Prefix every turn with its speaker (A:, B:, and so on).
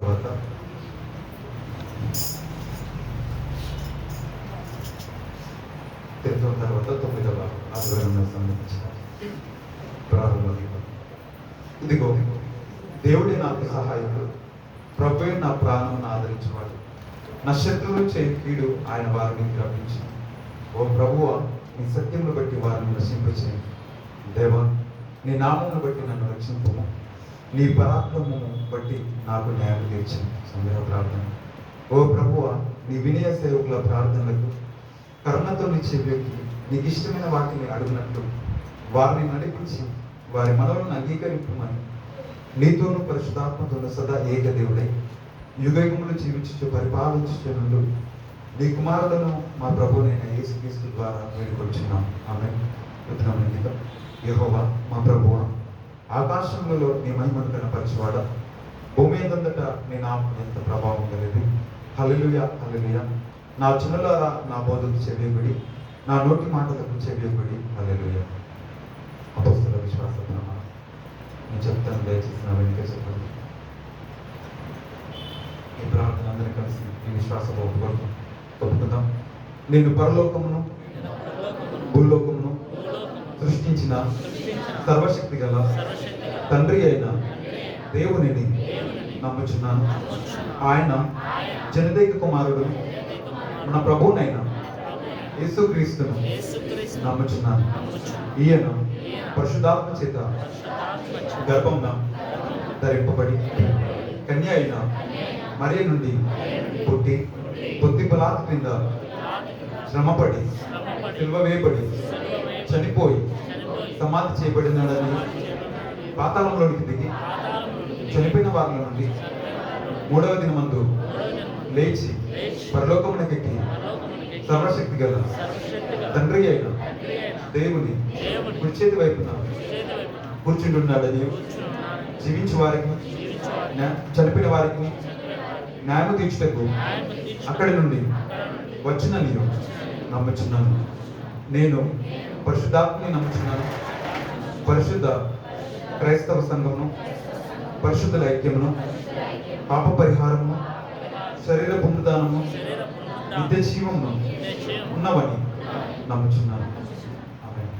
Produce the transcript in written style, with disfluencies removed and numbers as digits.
A: తర్వాత తెలుసుకున్న తర్వాత 9వ ఆదివారం సంబంధించిన ప్రారంభం. ఇదిగో దేవుడే నాకు సహాయకుడు, ప్రభువే నా ప్రాణమును ఆదరించేవాడు. నా శత్రువులు చేయి కీడు ఆయన వారిని రప్పించు. ఓ ప్రభువా, నీ సత్యమును బట్టి వారిని నశింపచేయండి. దేవా, నీ నామమును బట్టి నన్ను రక్షింపుము. నీ పరాక్రమము బట్టి నాకు న్యాయం తీర్చండి. సందేహ ప్రార్థన. ఓ ప్రభువా, నీ వినయ సేవకుల ప్రార్థనలకు కరుణతో నీ చెవికి నీకు ఇష్టమైన వాటిని అడుగునట్లు వారిని నడిపించి వారి మనవులను అంగీకరింపమని నీతోనూ పరిశుద్ధాత్మతోనూ సదా ఏకదేవుడై యుగయుగములు జీవించు పరిపాలించుచుండు నీ కుమారులను మా ప్రభువైన యేసుక్రీస్తు ద్వారా వేడుకొచ్చున్నాం. ఆమేన్. విత్తనం యెహోవా మా ప్రభువా, ఆకాశములలో నీ మహిమను కనపరచువాడా, భూమి అంతట నీ నామం ఎంత ప్రభావం కలిగి. హల్లెలూయా, హల్లెలూయా. నా చిన్నలారా నా బోధకు చెవియొగ్గుడి, నా నోటి మాటలకు చెవియొగ్గుడి. హల్లెలూయా. అపొస్తలుల విశ్వాస ప్రమాణం. నేను చెప్తాను, దయచేసి నా వెనుక చెప్పండి. ఈ ప్రార్థన అందరినీ కలిసి ఈ విశ్వాసం ఒప్పుకుందాం. నేను పరలోకమును భూలోకమును సృష్టించిన సర్వశక్తి గల తండ్రి అయిన దేవునిని నమ్ముచున్నాను. ఆయన జనదైక కుమారుడు మన ప్రభువునైన యేసుక్రీస్తును నమ్ముచున్నాను. ఈయన పరిశుద్ధాత్మ చేత గర్భమున ధరింపబడి కన్య అయిన మరియ నుండి పుట్టి పొత్తి పిలాతు క్రింద శ్రమపడి సిలువ వేయబడి చనిపోయి సమాధి చేయబడినాడని, పాతాళంలోనికి దిగి చనిపోయిన వారిలో నుండి 3వ దినమందు లేచి పరలోకమునకెక్కి సర్వశక్తి గల తండ్రి అయిన దేవుని కుడి చేతి వైపున కూర్చుంటున్నాడని, జీవించే వారికి చనిపోయిన వారికి న్యాయం తీర్చుటకు అక్కడి నుండి వచ్చినని నమ్ముచున్నాను. నేను పరిశుద్ధాత్మని నమ్ముచున్నాను. పరిశుద్ధ క్రైస్తవ సంఘమును, పరిశుద్ధుల ఐక్యమును, పాప పరిహారమును, శరీర పునరుద్ధానము, నిత్య జీవమును ఉన్నవని నమ్ముచున్నాను. ఆమేన్.